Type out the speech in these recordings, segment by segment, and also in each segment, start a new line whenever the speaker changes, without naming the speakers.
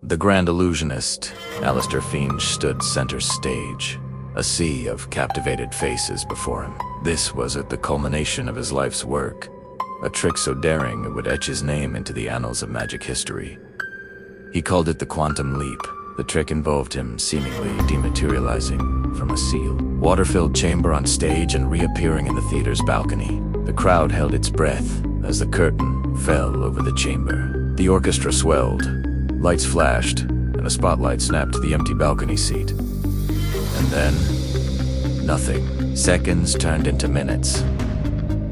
The Grand Illusionist, Alistair Finch, stood center stage, a sea of captivated faces before him. This was at the culmination of his life's work, a trick so daring it would etch his name into the annals of magic history. He called it the Quantum Leap. The trick involved him seemingly dematerializing from a sealed, water-filled chamber on stage and reappearing in the theater's balcony. The crowd held its breath as the curtain fell over the chamber. The orchestra swelled, lights flashed, and a spotlight snapped to the empty balcony seat. And then, nothing. Seconds turned into minutes.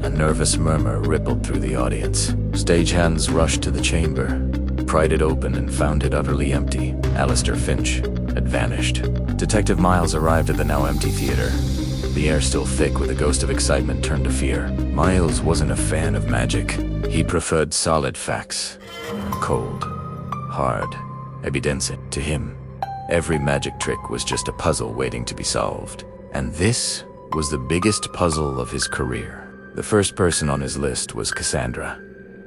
A nervous murmur rippled through the audience. Stagehands rushed to the chamber, pried it open, and found it utterly empty. Alistair Finch had vanished. Detective Miles arrived at the now empty theater, the air still thick with a ghost of excitement turned to fear. Miles wasn't a fan of magic. He preferred solid facts. Cold, hard evidence. To him, every magic trick was just a puzzle waiting to be solved. And this was the biggest puzzle of his career. The first person on his list was Cassandra,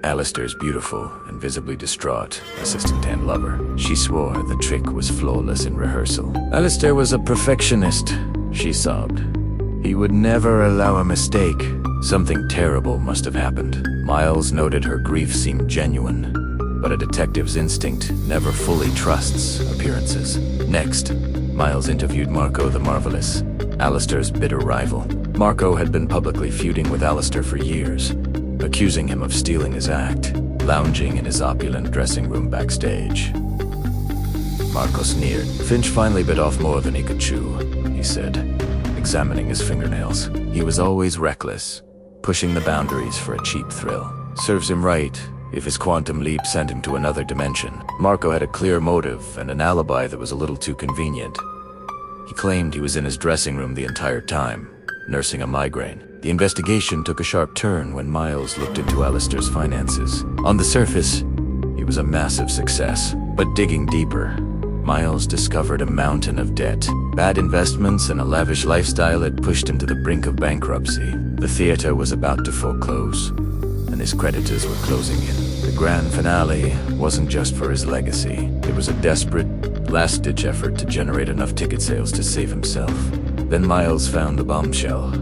Alistair's beautiful and visibly distraught assistant and lover. She swore the trick was flawless in rehearsal. Alistair was a perfectionist, she sobbed. He would never allow a mistake. Something terrible must have happened. Miles noted her grief seemed genuine, but a detective's instinct never fully trusts appearances. Next, Miles interviewed Marco the Marvelous, Alistair's bitter rival. Marco had been publicly feuding with Alistair for years, accusing him of stealing his act, lounging in his opulent dressing room backstage. Marco sneered. Finch finally bit off more than he could chew, he said, examining his fingernails. He was always reckless, pushing the boundaries for a cheap thrill. Serves him right if his quantum leap sent him to another dimension. Marco had a clear motive and an alibi that was a little too convenient. He claimed he was in his dressing room the entire time, nursing a migraine. The investigation took a sharp turn when Miles looked into Alistair's finances. On the surface, he was a massive success, but digging deeper, Miles discovered a mountain of debt. Bad investments and a lavish lifestyle had pushed him to the brink of bankruptcy. The theater was about to foreclose, and his creditors were closing in. The grand finale wasn't just for his legacy. It was a desperate, last-ditch effort to generate enough ticket sales to save himself. Then Miles found the bombshell,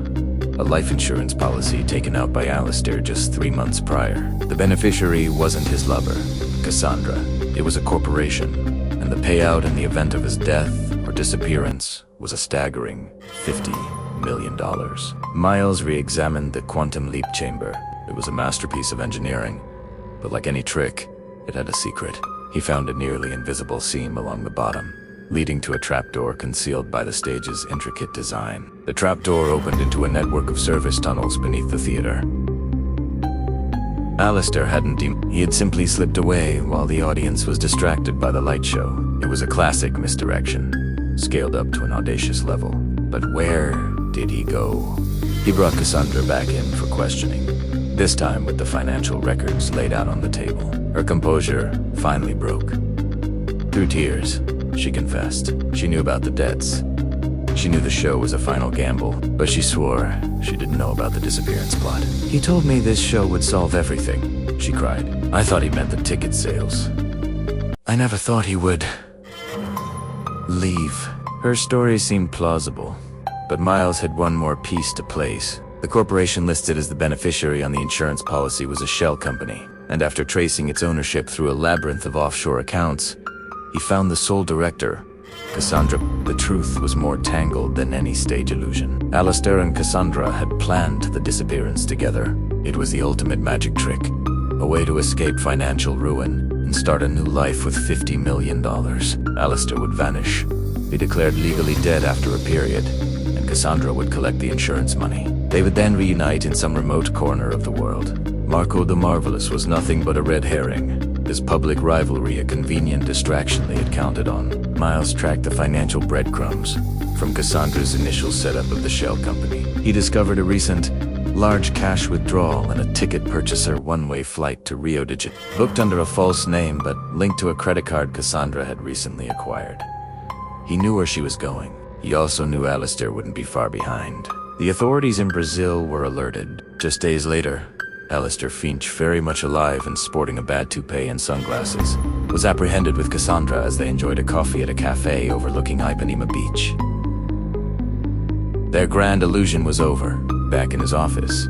a life insurance policy taken out by Alistair just 3 months prior. The beneficiary wasn't his lover, Cassandra. It was a corporation, and the payout in the event of his death or disappearance was a staggering $50 million. Miles re-examined the Quantum Leap chamber. It was a masterpiece of engineering, but like any trick, it had a secret. He found a nearly invisible seam along the bottom, leading to a trapdoor concealed by the stage's intricate design. The trapdoor opened into a network of service tunnels beneath the theater. Alistair he had simply slipped away while the audience was distracted by the light show. It was a classic misdirection, scaled up to an audacious level. But where did he go? He brought Cassandra back in for questioning, this time with the financial records laid out on the table. Her composure finally broke. Through tears, she confessed. She knew about the debts. She knew the show was a final gamble, but she swore she didn't know about the disappearance plot. He told me this show would solve everything, she cried. I thought he meant the ticket sales. I never thought he would leave. Her story seemed plausible, but Miles had one more piece to place. The corporation listed as the beneficiary on the insurance policy was a shell company, and after tracing its ownership through a labyrinth of offshore accounts, he found the sole director, Cassandra. The truth was more tangled than any stage illusion. Alistair and Cassandra had planned the disappearance together. It was the ultimate magic trick, a way to escape financial ruin and start a new life with $50 million. Alistair would vanish, be declared legally dead after a period, and Cassandra would collect the insurance money. They would then reunite in some remote corner of the world. Marco the Marvelous was nothing but a red herring, his public rivalry a convenient distraction they had counted on. Miles tracked the financial breadcrumbs from Cassandra's initial setup of the shell company. He discovered a recent, large cash withdrawal and a ticket purchaser one-way flight to Rio de Janeiro, booked under a false name but linked to a credit card Cassandra had recently acquired. He knew where she was going. He also knew Alistair wouldn't be far behind. The authorities in Brazil were alerted. Just days later, Alistair Finch, very much alive and sporting a bad toupee and sunglasses, was apprehended with Cassandra as they enjoyed a coffee at a cafe overlooking Ipanema Beach. Their grand illusion was over, back in his office.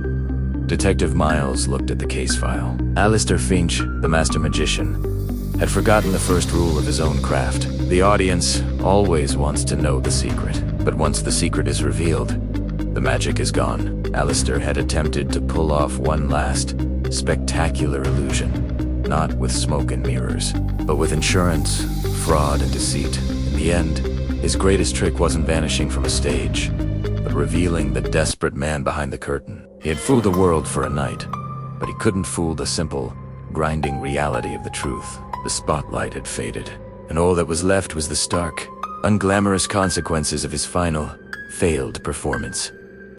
Detective Miles looked at the case file. Alistair Finch, the master magician, had forgotten the first rule of his own craft. The audience always wants to know the secret, but once the secret is revealed, the magic is gone. Alistair had attempted to pull off one last, spectacular illusion, not with smoke and mirrors, but with insurance, fraud, and deceit. In the end, his greatest trick wasn't vanishing from a stage, but revealing the desperate man behind the curtain. He had fooled the world for a night, but he couldn't fool the simple, grinding reality of the truth. The spotlight had faded, and all that was left was the stark, unglamorous consequences of his final, failed performance.